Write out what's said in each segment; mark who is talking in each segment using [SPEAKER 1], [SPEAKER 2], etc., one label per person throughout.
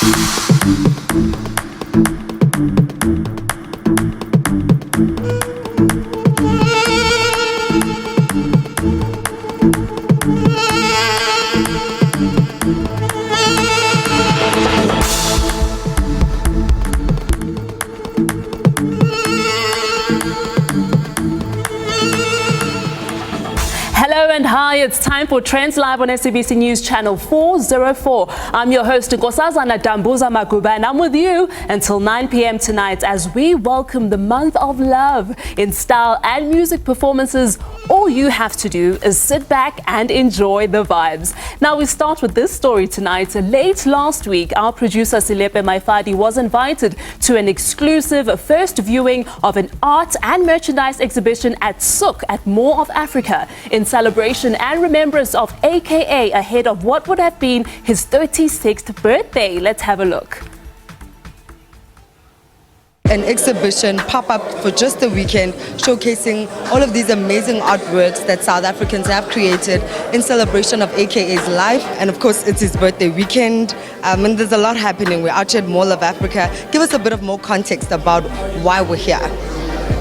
[SPEAKER 1] Hello and hi, it's time for Trendz Live on SABC News Channel 404. I'm your host, Nkosazana Dambuza Maguba, and I'm with you until 9 p.m. tonight as we welcome the month of love in style and music performances. All you have to do is sit back and enjoy the vibes. Now we start with this story tonight. Late last week, our producer Silepe Maifadi was invited to an exclusive first viewing of an art and merchandise exhibition at Souk at Mall of Africa in celebration and remembrance of AKA ahead of what would have been his 36th birthday. Let's have a look.
[SPEAKER 2] An exhibition pop-up for just the weekend showcasing all of these amazing artworks that South Africans have created in celebration of AKA's life, and of course it's his birthday weekend, and there's a lot happening. We're out here at Mall of Africa. Give us a bit of more context about why we're here.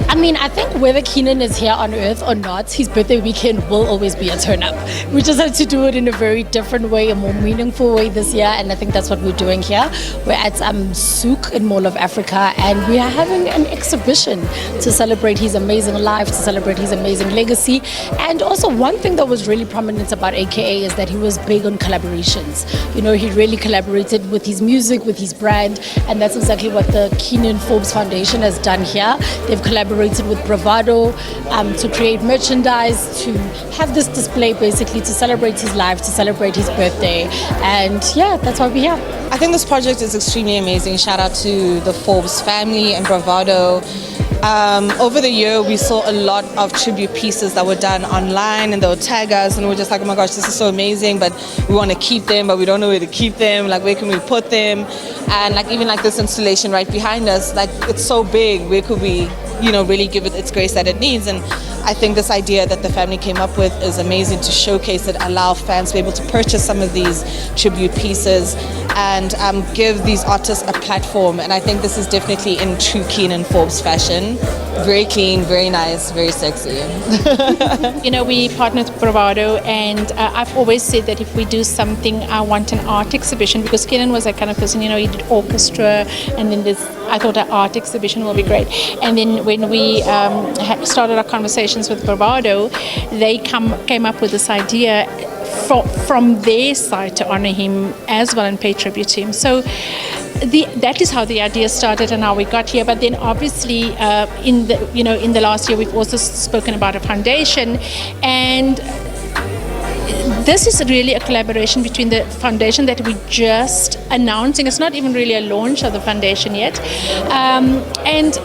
[SPEAKER 3] I mean, I think whether Keenan is here on Earth or not, his birthday weekend will always be a turn-up. We just had to do it in a very different way, a more meaningful way this year, and I think that's what we're doing here. We're at Souk in Mall of Africa, and we are having an exhibition to celebrate his amazing life, to celebrate his amazing legacy. And also one thing that was really prominent about AKA is that he was big on collaborations. You know, he really collaborated with his music, with his brand, and that's exactly what the Keenan Forbes Foundation has done here. They've collaborated with Bravado to create merchandise, to have this display basically to celebrate his life, to celebrate his birthday, and yeah, that's why we're here.
[SPEAKER 4] I think this project is extremely amazing. Shout out to the Forbes family and Bravado. Over the year, we saw a lot of tribute pieces that were done online, and they would tag us, and we're just like, oh my gosh, this is so amazing, but we want to keep them, but we don't know where to keep them. Like, where can we put them? And like, even like this installation right behind us, like, it's so big. Where could we, you know, really give it its grace that it needs? And I think this idea that the family came up with is amazing to showcase it, allow fans to be able to purchase some of these tribute pieces and give these artists a platform. And I think this is definitely in true Keenan Forbes fashion. Very clean, very nice, very sexy.
[SPEAKER 5] You know, we partnered with Bravado, and I've always said that if we do something, I want an art exhibition, because Keenan was that kind of person, you know, he did orchestra, and then I thought an art exhibition will be great. And then when we started our conversations with Bravado, they came up with this idea from their side to honor him as well and pay tribute to him. So that is how the idea started and how we got here. But then obviously in the last year we've also spoken about a foundation, and this is really a collaboration between the foundation that we're just announcing. It's not even really a launch of the foundation yet, and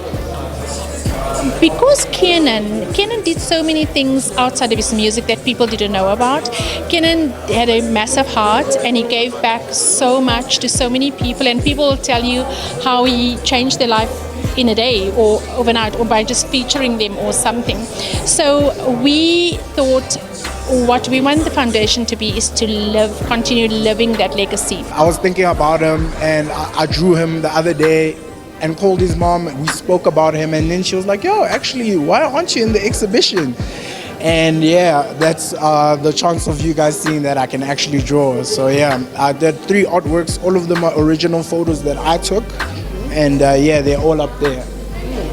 [SPEAKER 5] because Keenan did so many things outside of his music that people didn't know about. Keenan had a massive heart, and he gave back so much to so many people, and people will tell you how he changed their life in a day or overnight, or by just featuring them or something. So we thought what we want the foundation to be is to continue living that legacy.
[SPEAKER 6] I was thinking about him, and I drew him the other day and called his mom. We spoke about him, and then she was like, yo, actually, why aren't you in the exhibition? And yeah, that's the chance of you guys seeing that I can actually draw. So yeah, I did 3 artworks. All of them are original photos that I took, and yeah, they're all up there.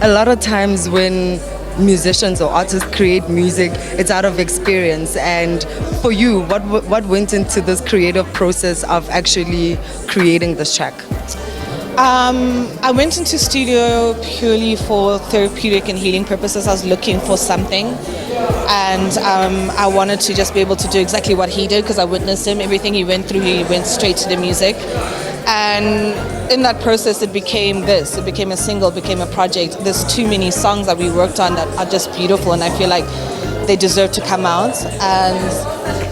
[SPEAKER 2] A lot of times when musicians or artists create music, it's out of experience. And for you, what went into this creative process of actually creating this track?
[SPEAKER 4] I went into studio purely for therapeutic and healing purposes. I was looking for something, and I wanted to just be able to do exactly what he did, because I witnessed him. Everything he went through, he went straight to the music. And in that process, it became this. It became a single, it became a project. There's too many songs that we worked on that are just beautiful, and I feel like they deserve to come out. And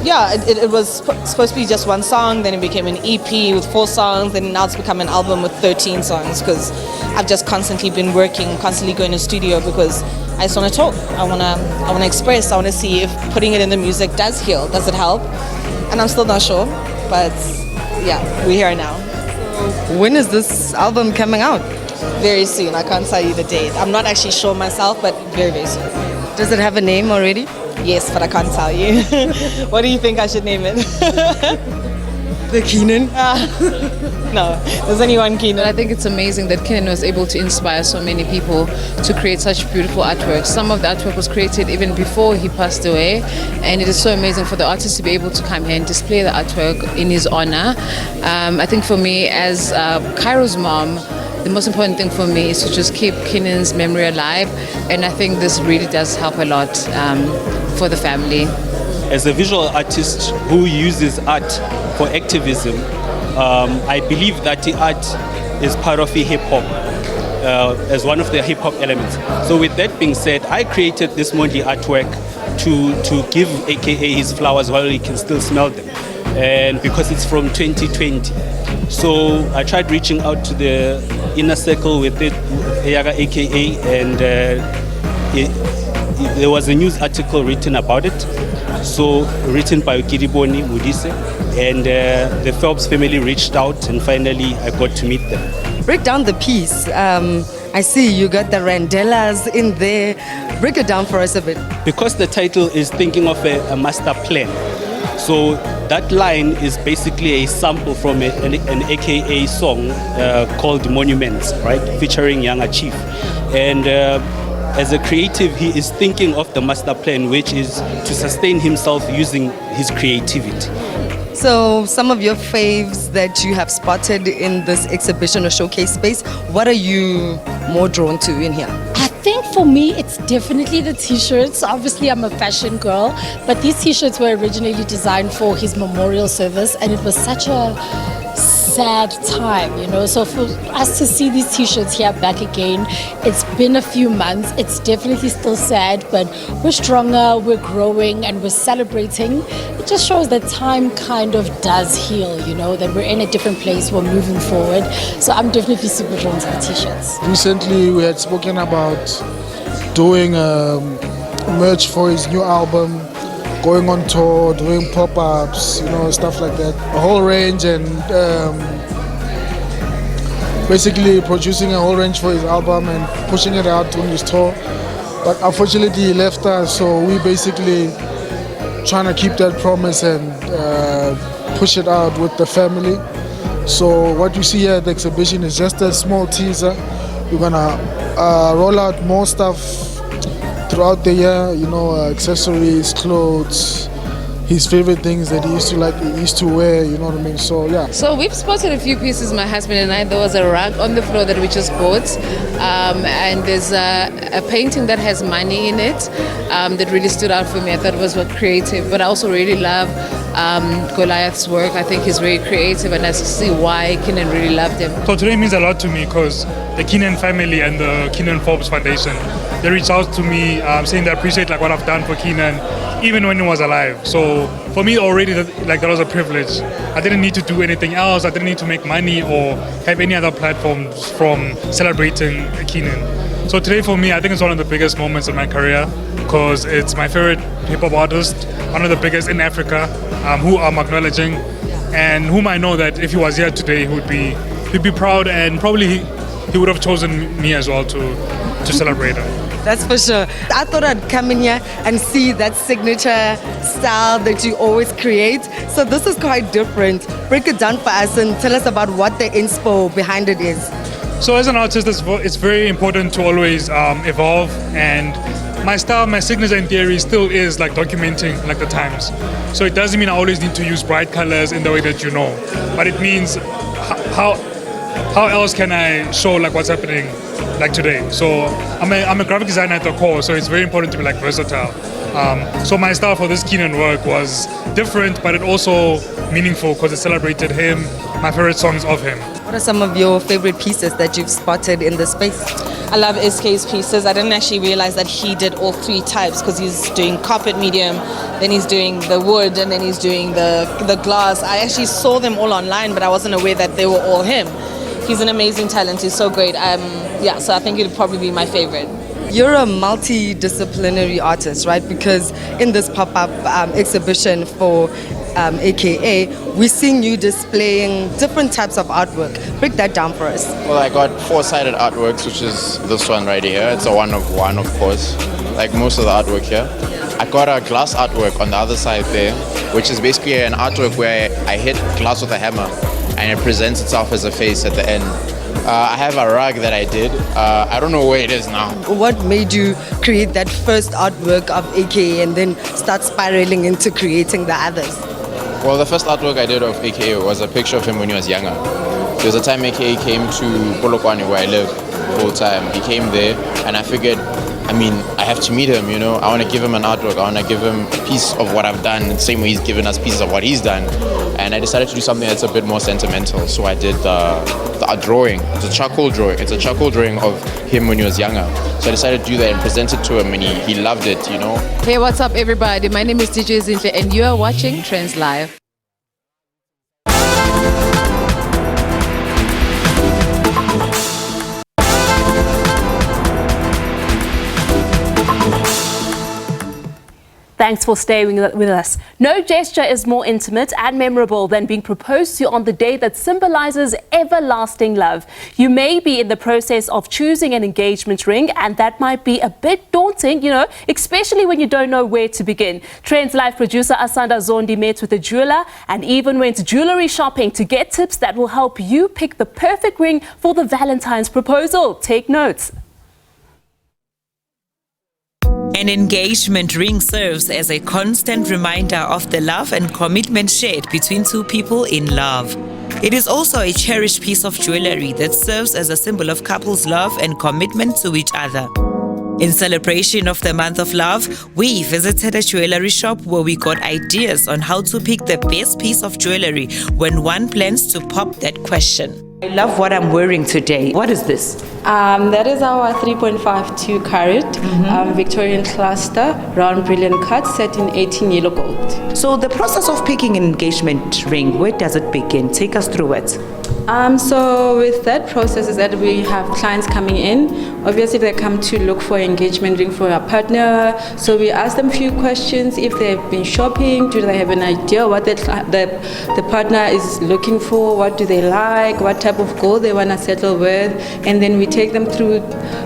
[SPEAKER 4] yeah, it was supposed to be just one song, then it became an EP with 4 songs, and now it's become an album with 13 songs, because I've just constantly been working, constantly going to studio, because I just want to talk. I want to express. I want to see if putting it in the music does heal. Does it help? And I'm still not sure, but yeah, we're here now.
[SPEAKER 2] When is this album coming out?
[SPEAKER 4] Very soon. I can't tell you the date. I'm not actually sure myself, but very, very soon.
[SPEAKER 2] Does it have a name already?
[SPEAKER 4] Yes, but I can't tell you. What do you think I should name it?
[SPEAKER 2] The Keenan?
[SPEAKER 4] No, there's only one Keenan.
[SPEAKER 7] I think it's amazing that Kenan was able to inspire so many people to create such beautiful artwork. Some of the artwork was created even before he passed away, and it is so amazing for the artist to be able to come here and display the artwork in his honor. I think for me, as Cairo's mom, the most important thing for me is to just keep Kenan's memory alive, and I think this really does help a lot for the family.
[SPEAKER 8] As a visual artist who uses art for activism, I believe that the art is part of the hip-hop, as one of the hip-hop elements. So with that being said, I created this Mondi artwork to give AKA his flowers while he can still smell them, and because it's from 2020. So I tried reaching out to the inner circle with it, AKA, and there was a news article written about it. So written by Kiriboni Mudise, and the Phelps family reached out, and finally I got to meet them.
[SPEAKER 2] Break down the piece. I see you got the Randelas in there. Break it down for us a bit.
[SPEAKER 8] Because the title is thinking of a master plan, so that line is basically a sample from an AKA song called Monuments, right, featuring Younger Chief. And as a creative, he is thinking of the master plan, which is to sustain himself using his creativity.
[SPEAKER 2] So some of your faves that you have spotted in this exhibition or showcase space, what are you more drawn to in here?
[SPEAKER 3] I think for me, it's definitely the t-shirts. Obviously, I'm a fashion girl, but these t-shirts were originally designed for his memorial service, and it was such a sad time, you know. So for us to see these t-shirts here back again, it's been a few months. It's definitely still sad, but we're stronger, we're growing, and we're celebrating. It just shows that time kind of does heal, you know, that we're in a different place, we're moving forward. So I'm definitely super drawn to the t-shirts.
[SPEAKER 9] Recently, we had spoken about doing merch for his new album, going on tour, doing pop-ups, you know, stuff like that. A whole range, and basically producing a whole range for his album and pushing it out on his tour. But unfortunately, he left us, so we basically trying to keep that promise and push it out with the family. So what you see here at the exhibition is just a small teaser. We're gonna roll out more stuff throughout the year, you know, accessories, clothes, his favorite things that he used to like, he used to wear, you know what I mean? So yeah.
[SPEAKER 7] So we've spotted a few pieces, my husband and I. There was a rug on the floor that we just bought, and there's a painting that has money in it that really stood out for me. I thought it was creative, but I also really love Goliath's work. I think he's very creative, and I see why Kenan really loved him.
[SPEAKER 10] So today means a lot to me because the Kenan family and the Kenan Forbes Foundation, they reached out to me saying they appreciate like what I've done for Kenan even when he was alive. So for me already that was a privilege. I didn't need to do anything else. I didn't need to make money or have any other platforms from celebrating Kenan. So today for me, I think it's one of the biggest moments in my career because it's my favorite hip-hop artist, one of the biggest in Africa, who I'm acknowledging, and whom I know that if he was here today, he'd be proud, and probably he would have chosen me as well to celebrate him.
[SPEAKER 2] That's for sure. I thought I'd come in here and see that signature style that you always create. So this is quite different. Break it down for us and tell us about what the inspo behind it is.
[SPEAKER 10] So as an artist, it's very important to always evolve, and my style, my signature in theory still is like documenting like the times. So it doesn't mean I always need to use bright colors in the way that you know, but it means how else can I show like what's happening like today. So I'm a graphic designer at the core, so it's very important to be like versatile. So my style for this Kenan work was different, but it also meaningful because it celebrated him, my favorite songs of him.
[SPEAKER 2] What are some of your favorite pieces that you've spotted in the space?
[SPEAKER 4] I love SK's pieces. I didn't actually realize that he did all three types because he's doing carpet medium, then he's doing the wood, and then he's doing the glass. I actually saw them all online, but I wasn't aware that they were all him. He's an amazing talent. He's so great. So I think it'll probably be my favorite.
[SPEAKER 2] You're a multidisciplinary artist, right? Because in this pop-up exhibition for AKA, we're seeing you displaying different types of artwork. Break that down for us.
[SPEAKER 11] Well, I got 4-sided artworks, which is this one right here. It's a one of one, of course, like most of the artwork here. I got a glass artwork on the other side there, which is basically an artwork where I hit glass with a hammer and it presents itself as a face at the end. I have a rug that I did. I don't know where it is now.
[SPEAKER 2] What made you create that first artwork of AKA and then start spiraling into creating the others?
[SPEAKER 11] Well, the first artwork I did of AKA was a picture of him when he was younger. There was a time AKA came to Polokwane, where I live full time. He came there and I figured, I have to meet him, you know. I want to give him an artwork. I want to give him a piece of what I've done, the same way he's given us pieces of what he's done. And I decided to do something that's a bit more sentimental. So I did a drawing. It's a charcoal drawing. It's a charcoal drawing of him when he was younger. So I decided to do that and present it to him, and he loved it, you know.
[SPEAKER 7] Hey, what's up, everybody? My name is DJ Zinhle, and you are watching Trendz Live.
[SPEAKER 1] Thanks for staying with us. No gesture is more intimate and memorable than being proposed to on the day that symbolizes everlasting love. You may be in the process of choosing an engagement ring, and that might be a bit daunting, you know, especially when you don't know where to begin. Trendz Live producer Asanda Zondi met with a jeweler and even went jewelry shopping to get tips that will help you pick the perfect ring for the Valentine's proposal. Take notes.
[SPEAKER 12] An engagement ring serves as a constant reminder of the love and commitment shared between two people in love. It is also a cherished piece of jewelry that serves as a symbol of couples' love and commitment to each other. In celebration of the month of love, we visited a jewelry shop where we got ideas on how to pick the best piece of jewelry when one plans to pop that question.
[SPEAKER 13] I love what I'm wearing today. What is this?
[SPEAKER 14] That is our 3.52 carat Victorian cluster round brilliant cut set in 18 yellow gold.
[SPEAKER 13] So the process of picking an engagement ring, where does it begin? Take us through it.
[SPEAKER 14] So with that process is that we have clients coming in. Obviously they come to look for an engagement ring for a partner. So we ask them a few questions. If they've been shopping, do they have an idea what the partner is looking for? What do they like? What type of gold they want to settle with? And then we take them through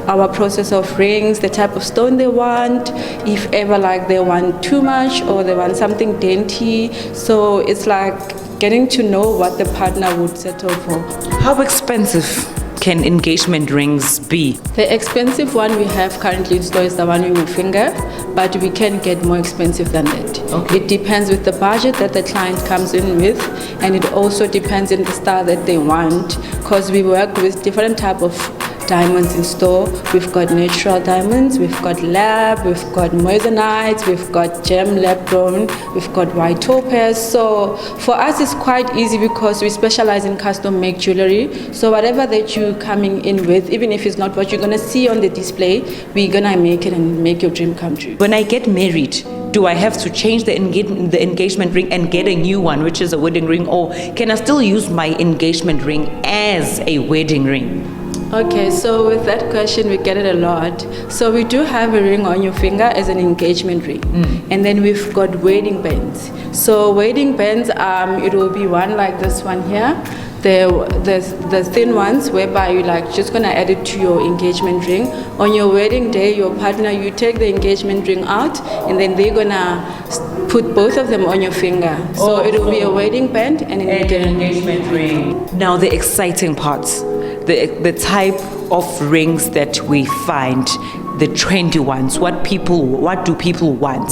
[SPEAKER 14] our process of rings, the type of stone they want, if ever like they want too much or they want something dainty. So it's like getting to know what the partner would settle for.
[SPEAKER 13] How expensive can engagement rings be?
[SPEAKER 14] The expensive one we have currently in store is the one you will finger, but we can get more expensive than that. Okay. It depends with the budget that the client comes in with, and it also depends on the style that they want, because we work with different type of diamonds in store. We've got natural diamonds, we've got lab, we've got moissanite, we've got gem lab grown, we've got white topaz. So for us it's quite easy because we specialize in custom made jewelry. So whatever that you're coming in with, even if it's not what you're gonna see on the display, we're gonna make it and make your dream come true.
[SPEAKER 13] When I get married, do I have to change the engagement ring and get a new one, which is a wedding ring, or can I still use my engagement ring as a wedding ring?
[SPEAKER 14] Okay, so with that question, we get it a lot. So we do have a ring on your finger as an engagement ring. And then we've got wedding bands. So wedding bands, it will be one like this one here. The thin ones whereby you like just gonna add it to your engagement ring. On your wedding day, your partner, you take the engagement ring out and then they're gonna put both of them on your finger. So it will be a wedding band and an engagement ring.
[SPEAKER 13] Now the exciting parts, the type of rings that we find, the trendy ones. What do people want?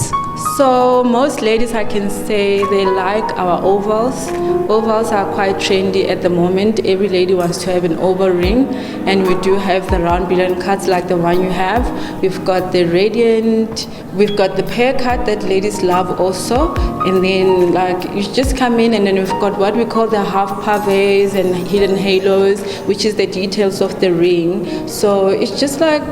[SPEAKER 14] So most ladies, I can say, they like our ovals. Ovals are quite trendy at the moment. Every lady wants to have an oval ring, and we do have the round brilliant cuts like the one you have. We've got the radiant, we've got the pear cut that ladies love also. And then like you just come in, and then we've got what we call the half pavés and hidden halos, which is the details of the ring. So it's just like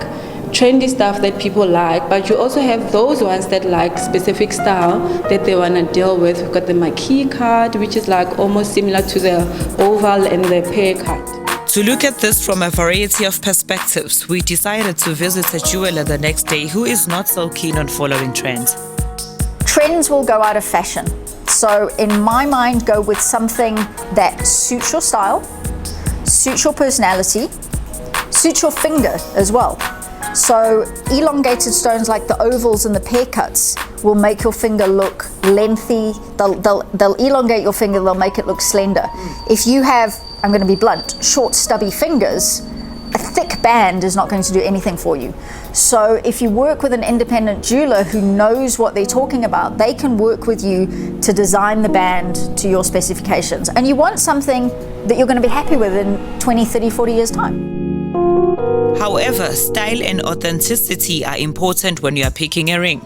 [SPEAKER 14] trendy stuff that people like, but you also have those ones that like specific style that they want to deal with. We've got the marquee cut, which is like almost similar to the oval and the pear cut.
[SPEAKER 12] To look at this from a variety of perspectives, we decided to visit a jeweler the next day who is not so keen on following trends.
[SPEAKER 15] Trends will go out of fashion. So in my mind, go with something that suits your style, suits your personality, suits your finger as well. So elongated stones like the ovals and the pear cuts will make your finger look lengthy. They'll elongate your finger, they'll make it look slender. If you have, I'm going to be blunt, short stubby fingers, a thick band is not going to do anything for you. So if you work with an independent jeweler who knows what they're talking about, they can work with you to design the band to your specifications. And you want something that you're going to be happy with in 20, 30, 40 years' time.
[SPEAKER 12] However, style and authenticity are important when you are picking a ring.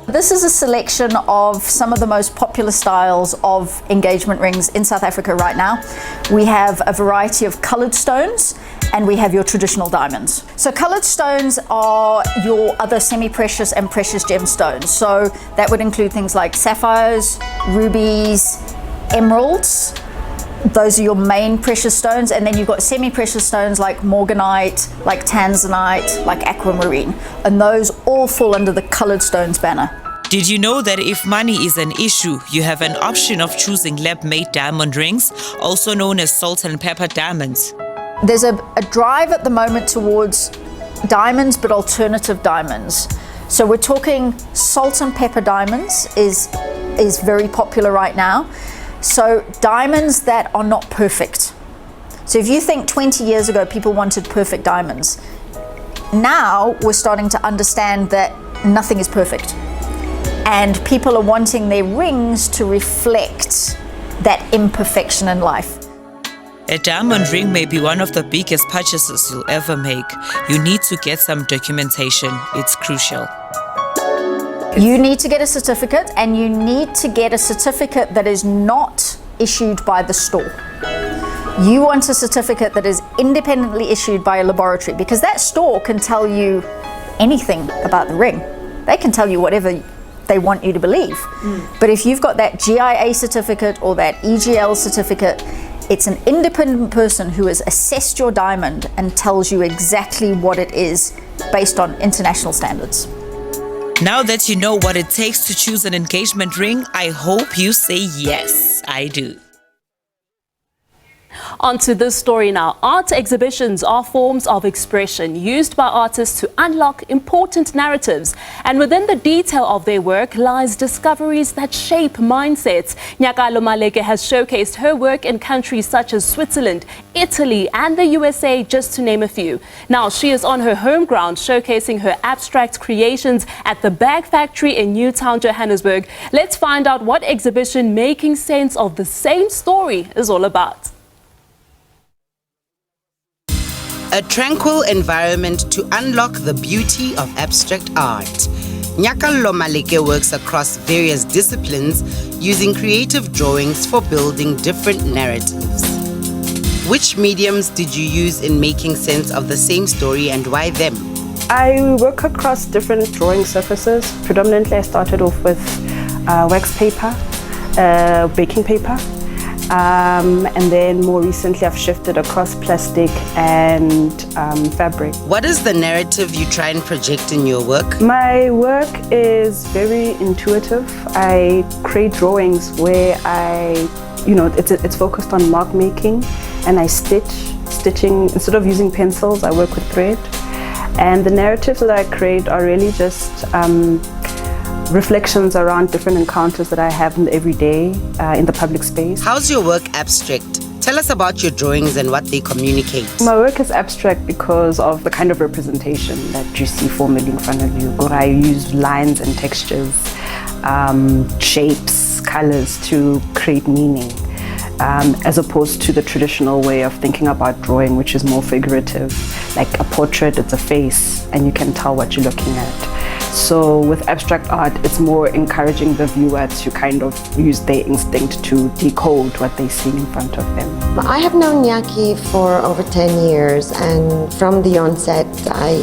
[SPEAKER 15] This is a selection of some of the most popular styles of engagement rings in South Africa right now. We have a variety of colored stones and we have your traditional diamonds. So colored stones are your other semi-precious and precious gemstones. So that would include things like sapphires, rubies, emeralds. Those are your main precious stones, and then you've got semi-precious stones like morganite, like tanzanite, like aquamarine, and those all fall under the colored stones banner.
[SPEAKER 12] Did you know that if money is an issue, you have an option of choosing lab-made diamond rings, also known as salt and pepper diamonds?
[SPEAKER 15] There's a drive at the moment towards diamonds, but alternative diamonds. So we're talking salt and pepper diamonds is very popular right now. So diamonds that are not perfect. So if you think 20 years ago people wanted perfect diamonds, now we're starting to understand that nothing is perfect. And people are wanting their rings to reflect that imperfection in life.
[SPEAKER 12] A diamond ring may be one of the biggest purchases you'll ever make. You need to get some documentation. It's crucial.
[SPEAKER 15] You need to get a certificate, and you need to get a certificate that is not issued by the store. You want a certificate that is independently issued by a laboratory, because that store can tell you anything about the ring. They can tell you whatever they want you to believe. But if you've got that GIA certificate or that EGL certificate, it's an independent person who has assessed your diamond and tells you exactly what it is based on international standards.
[SPEAKER 12] Now that you know what it takes to choose an engagement ring, I hope you say yes, I do.
[SPEAKER 1] On to this story now. Art exhibitions are forms of expression used by artists to unlock important narratives. And within the detail of their work lies discoveries that shape mindsets. Nyakalo Maleke has showcased her work in countries such as Switzerland, Italy and the USA, just to name a few. Now she is on her home ground showcasing her abstract creations at the Bag Factory in Newtown, Johannesburg. Let's find out what exhibition Making Sense of the Same Story is all about.
[SPEAKER 16] A tranquil environment to unlock the beauty of abstract art. Nyakalo Maleke works across various disciplines using creative drawings for building different narratives. Which mediums did you use in making sense of the same story, and why them?
[SPEAKER 17] I work across different drawing surfaces. Predominantly I started off with wax paper, baking paper. And then more recently I've shifted across plastic and fabric.
[SPEAKER 16] What is the narrative you try and project in your work?
[SPEAKER 17] My work is very intuitive. I create drawings where it's focused on mark making, and I stitching. Instead of using pencils, I work with thread. And the narratives that I create are really just reflections around different encounters that I have in the everyday, in the public space.
[SPEAKER 16] How's your work abstract? Tell us about your drawings and what they communicate.
[SPEAKER 17] My work is abstract because of the kind of representation that you see formally in front of you. Or I use lines and textures, shapes, colors to create meaning, as opposed to the traditional way of thinking about drawing, which is more figurative. Like a portrait, it's a face, and you can tell what you're looking at. So with abstract art, it's more encouraging the viewer to kind of use their instinct to decode what they see in front of them.
[SPEAKER 18] I have known Nyaki for over 10 years, and from the onset, I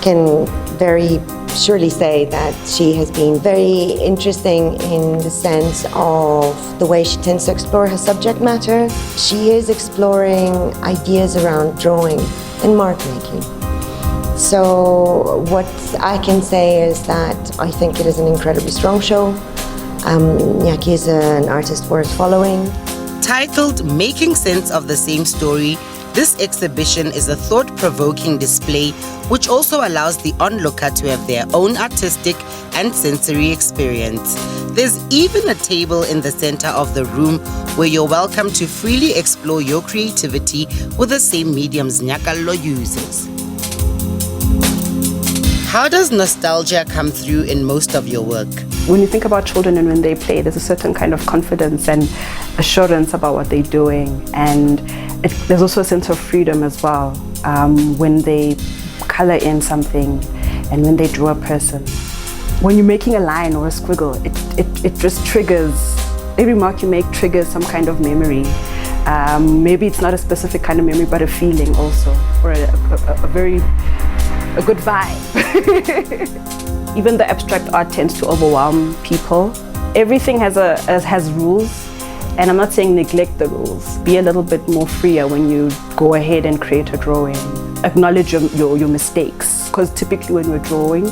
[SPEAKER 18] can very surely say that she has been very interesting in the sense of the way she tends to explore her subject matter. She is exploring ideas around drawing and mark making. So what I can say is that I think it is an incredibly strong show. Nyaki is an artist worth following.
[SPEAKER 16] Titled Making Sense of the Same Story, this exhibition is a thought-provoking display which also allows the onlooker to have their own artistic and sensory experience. There's even a table in the center of the room where you're welcome to freely explore your creativity with the same mediums Nyakallo uses. How does nostalgia come through in most of your work?
[SPEAKER 17] When you think about children and when they play, there's a certain kind of confidence and assurance about what they're doing. And there's also a sense of freedom as well when they color in something and when they draw a person. When you're making a line or a squiggle, it just triggers, every mark you make triggers some kind of memory. Maybe it's not a specific kind of memory, but a feeling also, or a good vibe. Even the abstract art tends to overwhelm people. Everything has rules, and I'm not saying neglect the rules. Be a little bit more freer when you go ahead and create a drawing. Acknowledge your mistakes, because typically when we're drawing,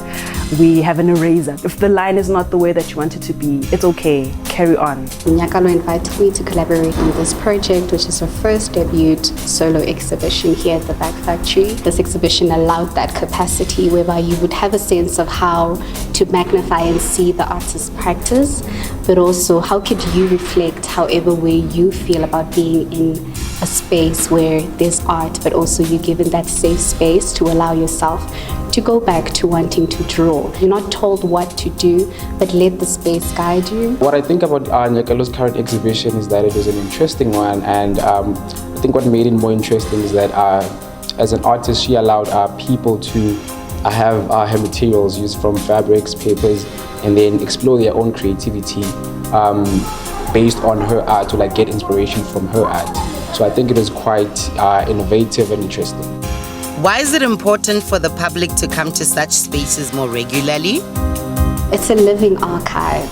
[SPEAKER 17] we have an eraser. If the line is not the way that you want it to be, it's okay, carry on.
[SPEAKER 19] Nyakalo invited me to collaborate on this project, which is her first debut solo exhibition here at the Back Factory. This exhibition allowed that capacity whereby you would have a sense of how to magnify and see the artist's practice, but also how could you reflect however way you feel about being in a space where there's art, but also you're given that safe space to allow yourself to go back to wanting to draw. You're not told what to do, but let the space guide you.
[SPEAKER 20] What I think about Nyakalo's current exhibition is that it was an interesting one, and I think what made it more interesting is that as an artist, she allowed people to have her materials used from fabrics, papers, and then explore their own creativity based on her art, to get inspiration from her art. So I think it was quite innovative and interesting.
[SPEAKER 16] Why is it important for the public to come to such spaces more regularly?
[SPEAKER 19] It's a living archive.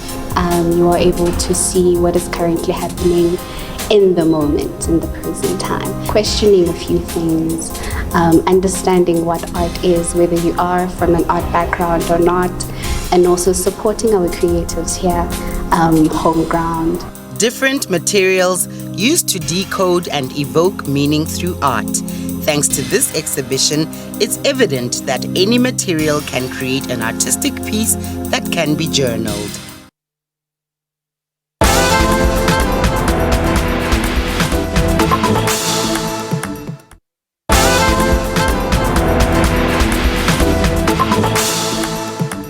[SPEAKER 19] You are able to see what is currently happening in the moment, in the present time. Questioning a few things, understanding what art is, whether you are from an art background or not, and also supporting our creatives here, home ground.
[SPEAKER 16] Different materials used to decode and evoke meaning through art. Thanks to this exhibition, it's evident that any material can create an artistic piece that can be journaled.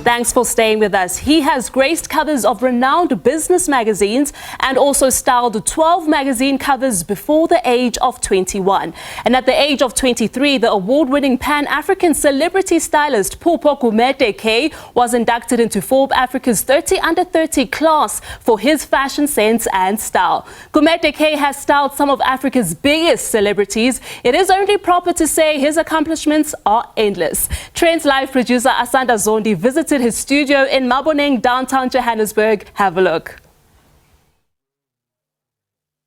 [SPEAKER 1] Thanks for staying with us. He has graced covers of renowned business magazines and also styled 12 magazine covers before the age of 21. And at the age of 23, the award-winning Pan-African celebrity stylist Gqom was inducted into Forbes Africa's 30 under 30 class for his fashion sense and style. Gqom has styled some of Africa's biggest celebrities. It is only proper to say his accomplishments are endless. Trendz live producer Asanda Zondi visited his studio in Maboneng, downtown Johannesburg. Have a look.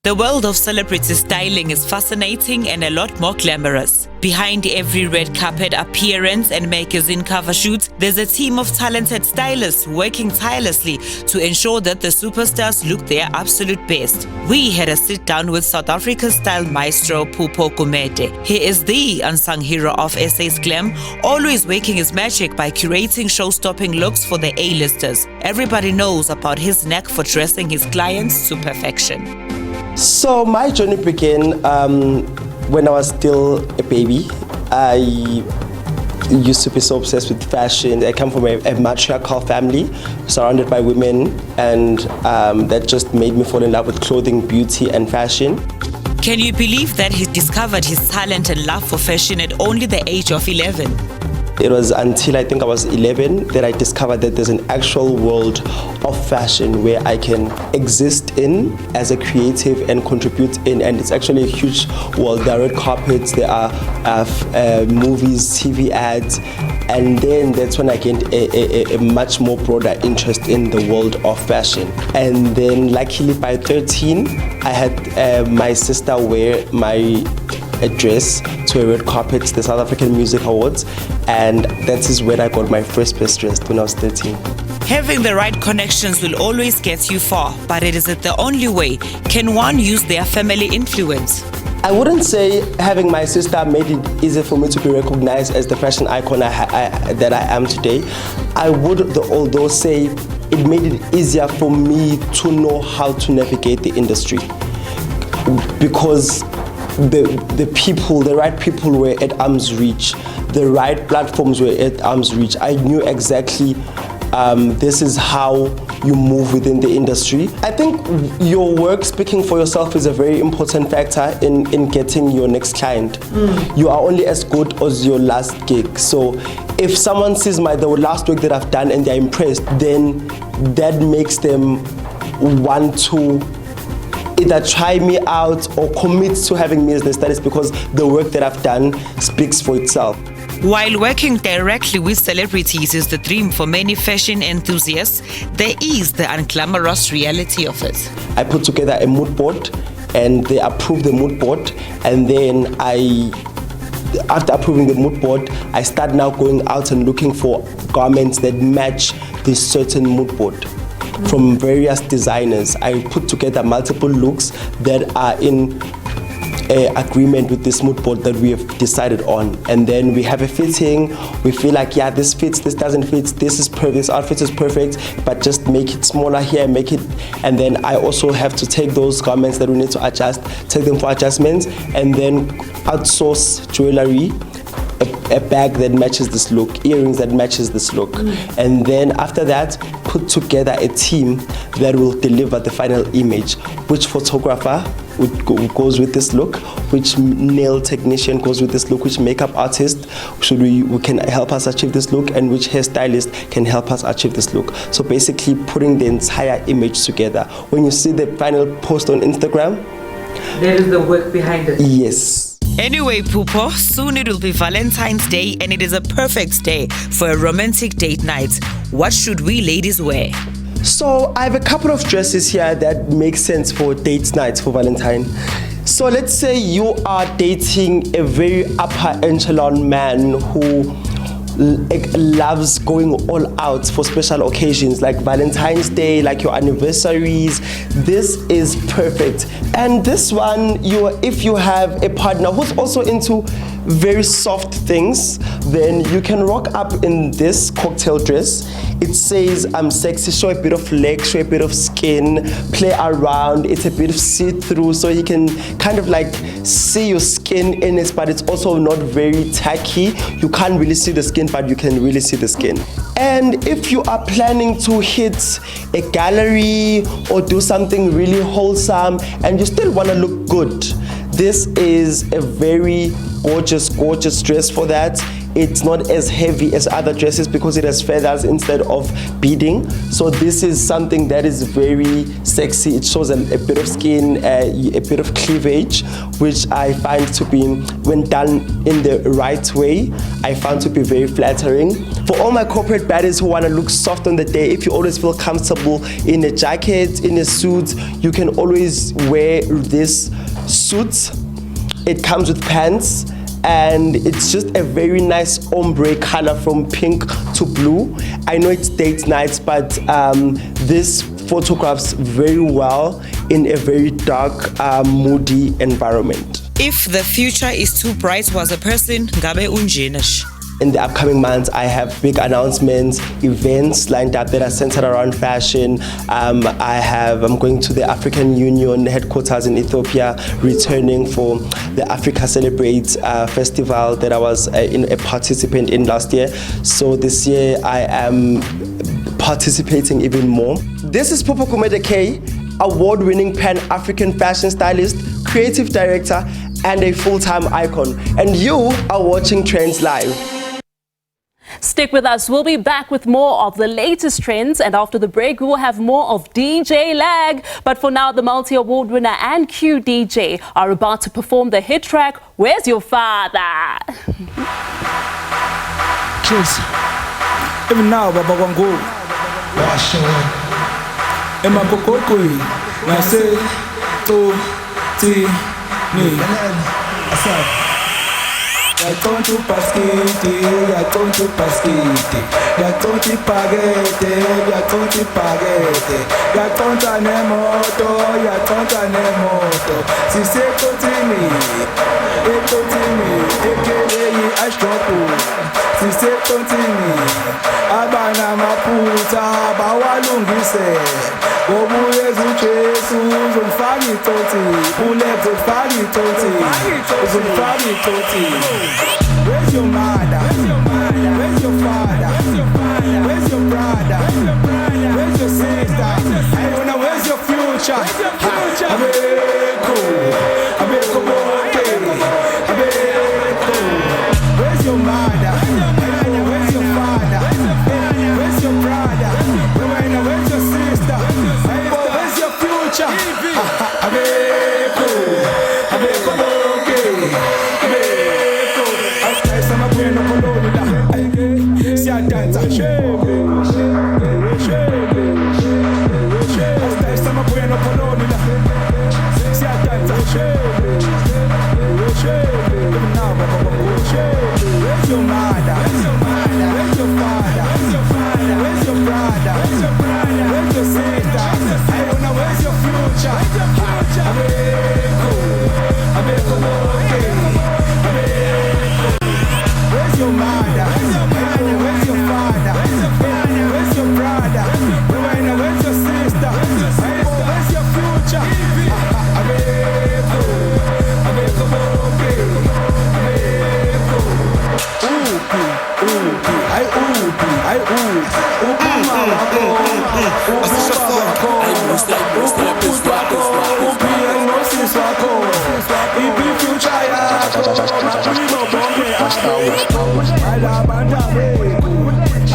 [SPEAKER 12] The world of celebrity styling is fascinating and a lot more glamorous. Behind every red carpet appearance and magazine cover shoot, there's a team of talented stylists working tirelessly to ensure that the superstars look their absolute best. We had a sit down with South Africa's style maestro Gqom. He is the unsung hero of SA's glam, always working his magic by curating show-stopping looks for the A-listers. Everybody knows about his knack for dressing his clients to perfection.
[SPEAKER 21] So my journey began when I was still a baby. I used to be so obsessed with fashion. I come from a matriarchal family, surrounded by women, and that just made me fall in love with clothing, beauty, and fashion.
[SPEAKER 12] Can you believe that he discovered his talent and love for fashion at only the age of 11?
[SPEAKER 21] It was until I think I was 11 that I discovered that there's an actual world of fashion where I can exist in as a creative and contribute in, and it's actually a huge world. There are red carpets, there are movies, TV ads, and then that's when I gained a much more broader interest in the world of fashion. And then luckily by 13, I had my sister wear my dress to a red carpet, the South African Music Awards, and that is when I got my first best dressed when I was 13.
[SPEAKER 12] Having the right connections will always get you far, but it isn't the only way. Can one use their family influence?
[SPEAKER 21] I wouldn't say having my sister made it easy for me to be recognized as the fashion icon that I am today. I would although say it made it easier for me to know how to navigate the industry, because the right people were at arm's reach, the right platforms were at arm's reach. I knew exactly this is how you move within the industry. I think your work speaking for yourself is a very important factor in getting your next client. You are only as good as your last gig. So if someone sees the last work that I've done and they're impressed, then that makes them want to either try me out or commit to having me as their stylist, because the work that I've done speaks for itself.
[SPEAKER 12] While working directly with celebrities is the dream for many fashion enthusiasts, there is the unglamorous reality of it.
[SPEAKER 21] I put together a mood board and they approve the mood board, and then after approving the mood board, I start now going out and looking for garments that match this certain mood board from various designers. I put together multiple looks that are in agreement with this mood board that we have decided on, and then we have a fitting. We feel like, yeah, this fits, this doesn't fit, this is perfect, this outfit is perfect, but just make it smaller here, make it. And then I also have to take those garments that we need to adjust, take them for adjustments, and then outsource jewelry, a bag that matches this look, earrings that matches this look, and then after that put together a team that will deliver the final image. Which photographer goes with this look, which nail technician goes with this look, which makeup artist we can help us achieve this look, and which hairstylist can help us achieve this look. So basically putting the entire image together. When you see the final post on Instagram,
[SPEAKER 13] there is the work behind it.
[SPEAKER 21] Yes.
[SPEAKER 12] Anyway, Pupo, soon it will be Valentine's Day, and it is a perfect day for a romantic date night. What should we ladies wear?
[SPEAKER 21] So I have a couple of dresses here that make sense for date nights for Valentine. So let's say you are dating a very upper echelon man who loves going all out for special occasions like Valentine's Day, like your anniversaries. This is perfect. And this one, if you have a partner who's also into very soft things, then you can rock up in this cocktail dress. It says I'm sexy, show a bit of leg, show a bit of skin, play around. It's a bit of see-through, so you can kind of like see your skin in it, but it's also not very tacky. You can't really see the skin, but you can really see the skin. And if you are planning to hit a gallery or do something really wholesome and you still want to look good, this is a very gorgeous dress for that. It's not as heavy as other dresses because it has feathers instead of beading. So this is something that is very sexy. It shows a bit of skin, a bit of cleavage, which I find to be, when done in the right way, I found to be very flattering. For all my corporate baddies who want to look soft on the day, if you always feel comfortable in a jacket, in a suit, you can always wear this suit. It comes with pants, and it's just a very nice ombre color from pink to blue. I know it's date night, but this photographs very well in a very dark, moody environment.
[SPEAKER 12] If the future is too bright was a person, ngabe unjenish.
[SPEAKER 21] In the upcoming months, I have big announcements, events lined up that are centered around fashion. I'm going to the African Union headquarters in Ethiopia, returning for the Africa Celebrates festival that I was a participant in last year. So this year, I am participating even more. This is Pupo Kumede K, award-winning Pan-African fashion stylist, creative director, and a full-time icon. And you are watching Trendz Live.
[SPEAKER 1] Stick with us. We'll be back with more of the latest trends, and after the break, we will have more of DJ Lag. But for now, the multi-award winner and Q DJ are about to perform the hit track, Where's Your Father?
[SPEAKER 5] Kids, even now, Baba Wango, Emma Kokokoi, I say, to, ti, me. yatonta upaskiti, yatonta upaskiti, yatonta ipagete, yatonta ipagete, yatonta nemoto, yatonta nemoto, sisekotini, ekotini, ekeleyi ashtopu, sisekotini, abana maputa, bawalungise, obuye zujesu, zomfaki toti, ulep zomfaki toti, zomfaki toti. Where's your mother? Where's your father? Where's your brother? Where's your sister? I don't know, where's your future? Abeko, Abeko boke, Abeko. Where's your mother? Where's your father? Where's your brother? Where's your sister? Where's your future? Abeko, Abeko boke, Abeko. Hasta esa ma bueno colori la, si adanza, shebe, shebe, shebe. Hasta esa ma bueno colori la, si adanza, shebe, shebe. Even now, shebe. Where's your mother? Where's your father? Where's your brother? Where's your sister? I don't know, where's your future? Abeko, Abeko boke, Abeko. Where's your mother? Where's your father? Where's your brother? Where's your sister? Where's your future? Abeko, Abeko boke, Abeko. Upi, upi, ai upi, ai upi, upi mawako, upi babako, upi twako, upi emosis wako, ipi future yako, mapimo bonge ako, alabanta beko,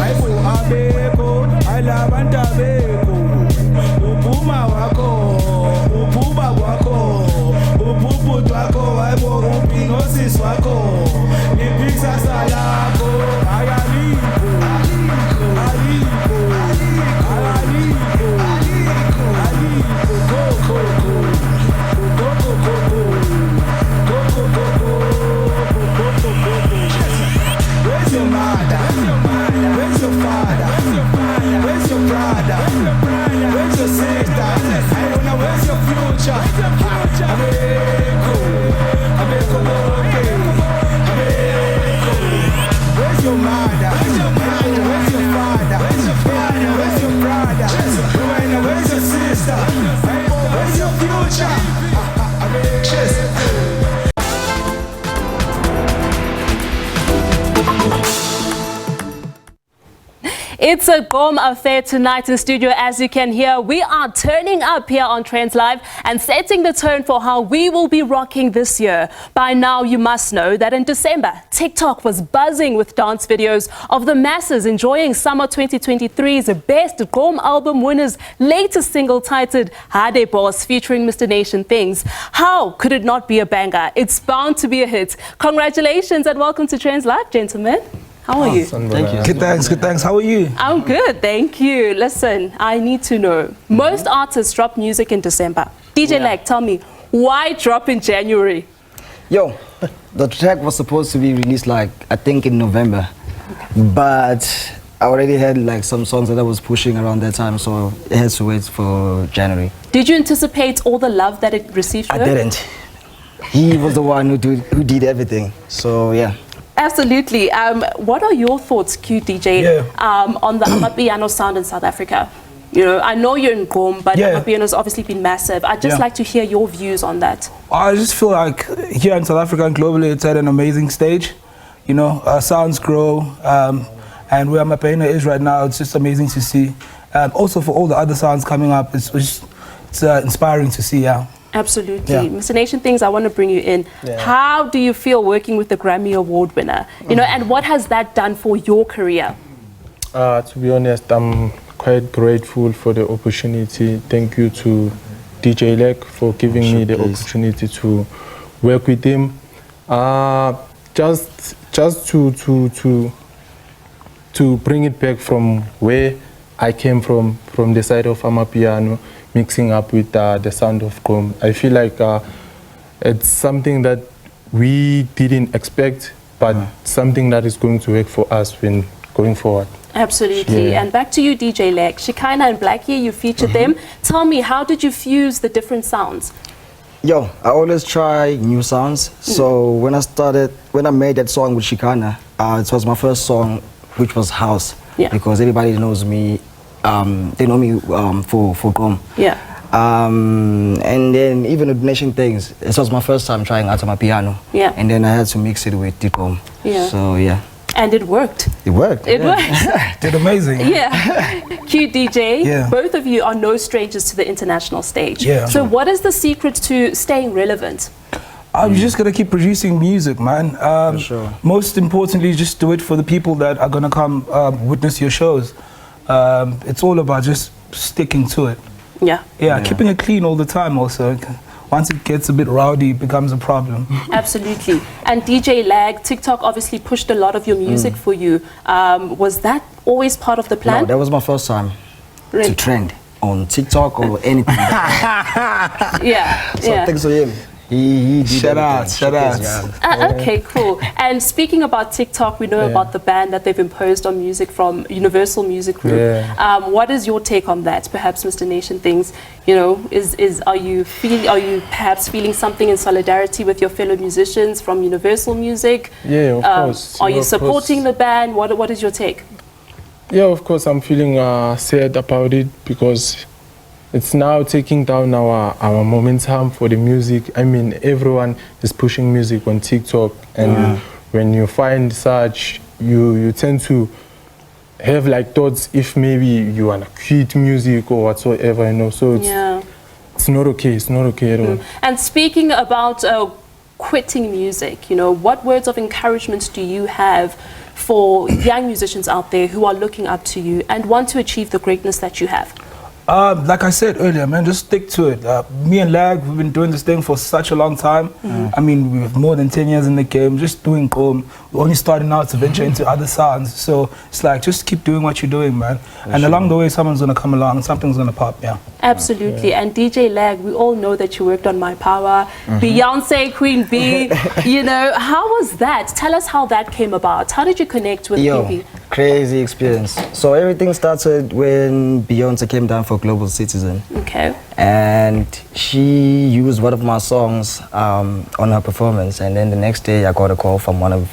[SPEAKER 5] aibu abeko, alabanta beko, upuma wako, upuba wako, upupu twako, aibu upi ngosis wako, ipi sasa yako, ayaliko, aliko, aliko, aliko, aliko, go, go, go, go, go, go, go, go, go, go, go, go, go, go. Where's your mother? Where's your father? Where's your brother? Where's your sister? I don't know, where's your future? Abeko, Abeko boke, Abeko. Where's your mother? Where's your father? Where's your brother? Where's your sister? Where's your future? Abeko.
[SPEAKER 1] It's a Gqom affair tonight in studio. As you can hear, we are turning up here on Trendz Live and setting the tone for how we will be rocking this year. By now, you must know that in December, TikTok was buzzing with dance videos of the masses enjoying summer 2023's best Gqom album winner's latest single titled Hade Boss featuring Mr. Nation Things. How could it not be a banger? It's bound to be a hit. Congratulations and welcome to Trendz Live, gentlemen. How are you?
[SPEAKER 5] Thank you. Good thanks. How are you?
[SPEAKER 1] I'm good, thank you. Listen, I need to know. Most artists drop music in December. DJ Lag, tell me, why drop in January?
[SPEAKER 6] Yo, the track was supposed to be released I think in November. But I already had some songs that I was pushing around that time, so it has to wait for January.
[SPEAKER 1] Did you anticipate all the love that it received?
[SPEAKER 6] I didn't. He was the one who did everything, so yeah.
[SPEAKER 1] Absolutely. What are your thoughts, QDJ, on the Amapiano sound in South Africa? You know, I know you're in Gqom, but Amapiano has obviously been massive. I'd just like to hear your views on that.
[SPEAKER 5] I just feel like here in South Africa and globally, it's at an amazing stage. You know, our sounds grow, and where Amapiano is right now, it's just amazing to see. Also, for all the other sounds coming up, it's inspiring to see.
[SPEAKER 1] Absolutely. Mr. Nation Things, I want to bring you in. How do you feel working with the Grammy Award winner? You know, and what has that done for your career?
[SPEAKER 22] To be honest, I'm quite grateful for the opportunity. Thank you to DJ Leg for giving me the opportunity to work with him. Just to bring it back from where I came from the side of Amapiano, mixing up with the sound of Gqom. I feel like it's something that we didn't expect, but something that is going to work for us when going forward.
[SPEAKER 1] Absolutely.
[SPEAKER 22] Yeah.
[SPEAKER 1] And back to you, DJ Leg. Shekinah and Blackie, you featured them. Tell me, how did you fuse the different sounds?
[SPEAKER 6] Yo, I always try new sounds. So when I made that song with Shekinah, it was my first song, which was house.
[SPEAKER 1] Yeah.
[SPEAKER 6] Because everybody knows me, they know me for Gqom.
[SPEAKER 1] Yeah.
[SPEAKER 6] And then even the donation things, it was my first time trying out on my piano.
[SPEAKER 1] Yeah.
[SPEAKER 6] And then I had to mix it with Gqom.
[SPEAKER 1] Yeah.
[SPEAKER 6] So yeah.
[SPEAKER 1] And it worked.
[SPEAKER 6] It worked.
[SPEAKER 1] It worked.
[SPEAKER 5] Did amazing.
[SPEAKER 1] Yeah. Cute DJ,
[SPEAKER 5] Yeah.
[SPEAKER 1] both of you are no strangers to the international stage.
[SPEAKER 5] Yeah.
[SPEAKER 1] So what is the secret to staying relevant?
[SPEAKER 5] You just gotta keep producing music, man. Most importantly, just do it for the people that are gonna come witness your shows. It's all about just sticking to it.
[SPEAKER 1] Yeah.
[SPEAKER 5] Yeah, keeping it clean all the time also. Once it gets a bit rowdy, it becomes a problem.
[SPEAKER 1] Absolutely. And DJ Lag, TikTok obviously pushed a lot of your music for you. Was that always part of the plan?
[SPEAKER 6] No, that was my first time
[SPEAKER 1] Really?
[SPEAKER 6] to trend on TikTok or anything.
[SPEAKER 1] Yeah.
[SPEAKER 6] So
[SPEAKER 1] yeah.
[SPEAKER 6] thanks to him. He did
[SPEAKER 5] Shout out,
[SPEAKER 6] everything.
[SPEAKER 5] shout out.
[SPEAKER 1] Okay, cool. And speaking about TikTok, we know about the ban that they've imposed on music from Universal Music Group.
[SPEAKER 22] Yeah.
[SPEAKER 1] What is your take on that? Perhaps Mr. Nation thinks, you know, are you perhaps feeling something in solidarity with your fellow musicians from Universal Music?
[SPEAKER 22] Yeah, of course.
[SPEAKER 1] Are you
[SPEAKER 22] Of
[SPEAKER 1] supporting
[SPEAKER 22] course.
[SPEAKER 1] the ban? What is your take?
[SPEAKER 22] Yeah, of course, I'm feeling sad about it because it's now taking down our momentum for the music. I mean, everyone is pushing music on TikTok, and when you find such, you tend to have like thoughts if maybe you wanna quit music or whatsoever, you know. So it's not okay. It's not okay at all.
[SPEAKER 1] And speaking about quitting music, you know, what words of encouragement do you have for young musicians out there who are looking up to you and want to achieve the greatness that you have?
[SPEAKER 5] Like I said earlier, man, just stick to it. Me and Lag, we've been doing this thing for such a long time. I mean, we have more than 10 years in the game, just doing Gqom. We're only starting out to venture into other sounds. So it's like, just keep doing what you're doing, man. And along the way, someone's going to come along, something's going to pop, yeah.
[SPEAKER 1] Absolutely. And DJ Lag, we all know that you worked on My Power, Beyonce, Queen Bee. You know, how was that? Tell us how that came about. How did you connect with Queen Bee?
[SPEAKER 6] Crazy experience. So everything started when Beyonce came down for Global Citizen.
[SPEAKER 1] Okay.
[SPEAKER 6] And she used one of my songs on her performance, and then the next day I got a call from one of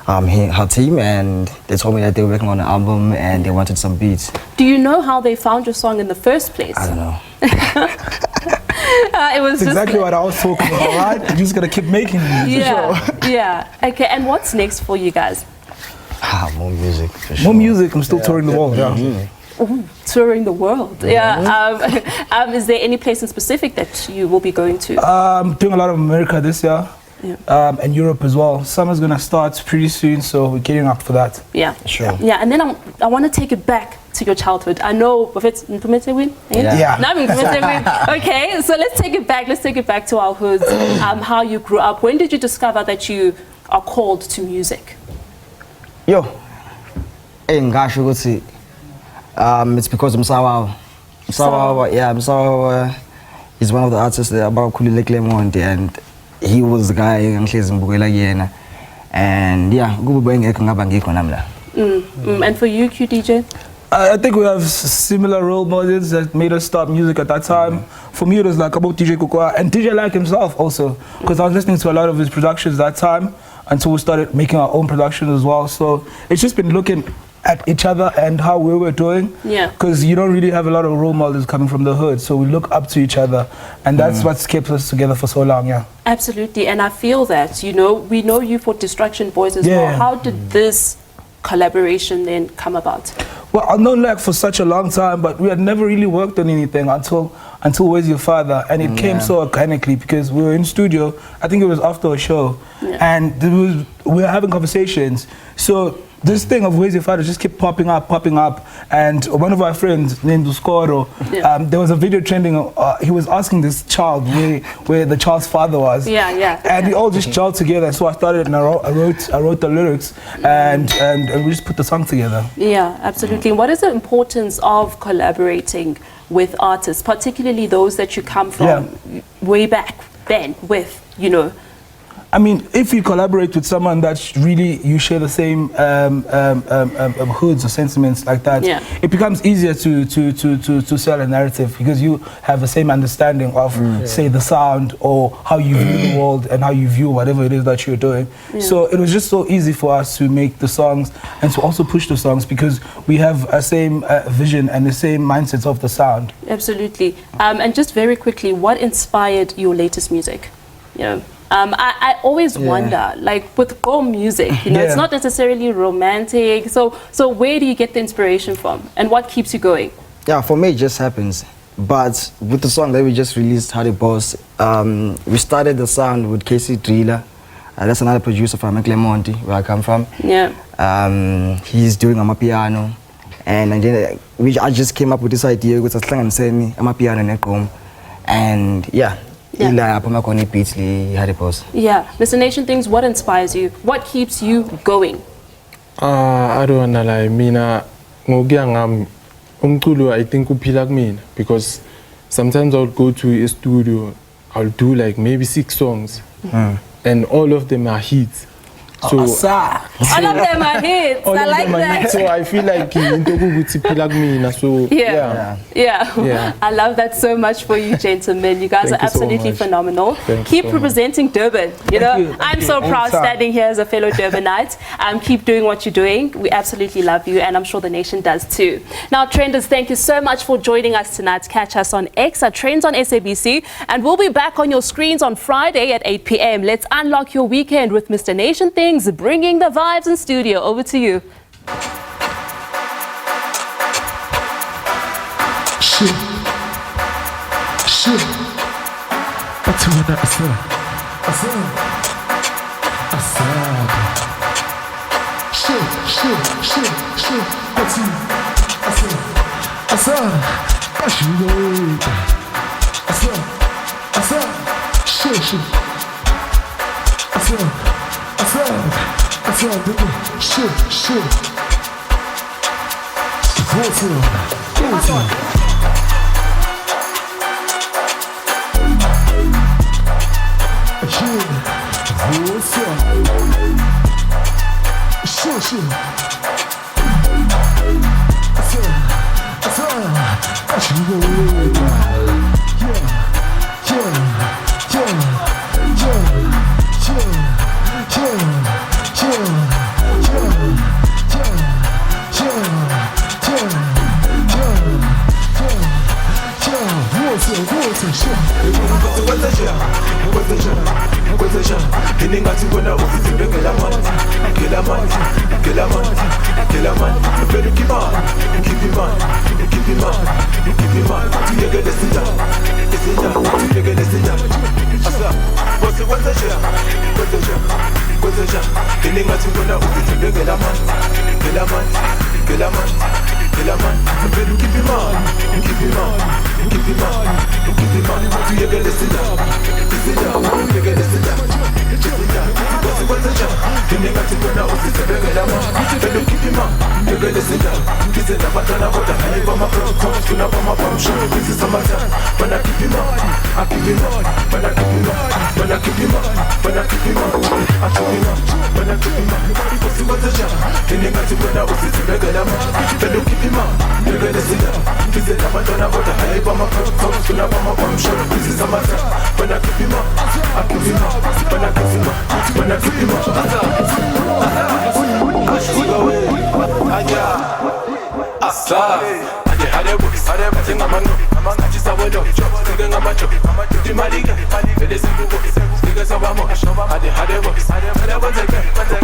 [SPEAKER 6] her team, and they told me that they were working on an album and they wanted some beats.
[SPEAKER 1] Do you know how they found your song in the first place?
[SPEAKER 6] I don't know.
[SPEAKER 1] It was
[SPEAKER 5] That's
[SPEAKER 1] just
[SPEAKER 5] exactly what I was talking about, right? You're just going to keep making music.
[SPEAKER 1] Yeah, yeah. Okay, and what's next for you guys?
[SPEAKER 6] More music, for sure.
[SPEAKER 5] More music, I'm still touring the world,
[SPEAKER 1] Ooh, touring the world. Yeah. Is there any place in specific that you will be going to?
[SPEAKER 5] Doing a lot of America this year.
[SPEAKER 1] Yeah.
[SPEAKER 5] And Europe as well. Summer's gonna start pretty soon, so we're getting up for that.
[SPEAKER 1] Yeah.
[SPEAKER 6] Sure.
[SPEAKER 1] Yeah, and then I want to take it back to your childhood. I know if it's Mpumetewin.
[SPEAKER 5] Yeah.
[SPEAKER 1] Okay, so let's take it back. Let's take it back to our hoods. How you grew up. When did you discover that you are called to music?
[SPEAKER 6] Yo, it's because Msawawa. Msawawa is one of the artists that about Kulile Clement, and he was the guy and yeah,
[SPEAKER 1] And for you, QDJ?
[SPEAKER 5] I think we have similar role models that made us start music at that time. For me, it was like about DJ Kukwa and DJ Like himself also, because I was listening to a lot of his productions that time until we started making our own productions as well. So it's just been looking at each other and how we were doing.
[SPEAKER 1] Yeah.
[SPEAKER 5] Because you don't really have a lot of role models coming from the hood, so we look up to each other, and that's what's kept us together for so long, yeah.
[SPEAKER 1] Absolutely, and I feel that, you know, we know you for Distraction Boys as well. How did this collaboration then come about?
[SPEAKER 5] Well, I've known Lag for such a long time, but we had never really worked on anything until Where's Your Father? And it came so organically because we were in studio, I think it was after a show, and we were having conversations. So this thing of Where's Your Father just kept popping up, and one of our friends named Uskoro, there was a video trending, he was asking this child where the child's father was. And we all just gelled together, so I started and I wrote the lyrics, and we just put the song together.
[SPEAKER 1] Yeah, absolutely. And what is the importance of collaborating with artists, particularly those that you come from way back then with, you know?
[SPEAKER 5] I mean, if you collaborate with someone that's really, you share the same hoods or sentiments like that, it becomes easier to sell a narrative because you have the same understanding of, say, the sound or how you view the world and how you view whatever it is that you're doing. So it was just so easy for us to make the songs and to also push the songs because we have a same vision and the same mindset of the sound.
[SPEAKER 1] Absolutely. And just very quickly, what inspired your latest music? You know, I always wonder, like with Gqom music, you know, it's not necessarily romantic. So where do you get the inspiration from, and what keeps you going?
[SPEAKER 6] Yeah, for me it just happens. But with the song that we just released, How the Boss, we started the sound with Casey Driller. That's another producer from Clermont, where I come from.
[SPEAKER 1] Yeah.
[SPEAKER 6] He's doing amapiano, and then I just came up with this idea with amapiano and Gqom, and yeah.
[SPEAKER 1] Yeah, Mr. Nation Things, what inspires you? What keeps you going?
[SPEAKER 22] I don't wanna lie, mina umculo I think uphila kumina because sometimes I'll go to a studio, I'll do like maybe 6 songs and all of them are hits. So
[SPEAKER 1] all of them are hits. I like that.
[SPEAKER 22] So I feel like
[SPEAKER 1] yeah. I love that so much for you, gentlemen. You guys are absolutely phenomenal. Keep representing Durban. You know, I'm so proud standing here as a fellow Durbanite. Keep doing what you're doing. We absolutely love you, and I'm sure the nation does too. Now, Trendz, thank you so much for joining us tonight. Catch us on X at Trendz on SABC, and we'll be back on your screens on Friday at 8 p.m. Let's unlock your weekend with Mr. Nation Things, bringing the vibes in studio. Over to you.
[SPEAKER 3] Shit. What's what I said? Shit. What's it? I said.
[SPEAKER 8] Niggas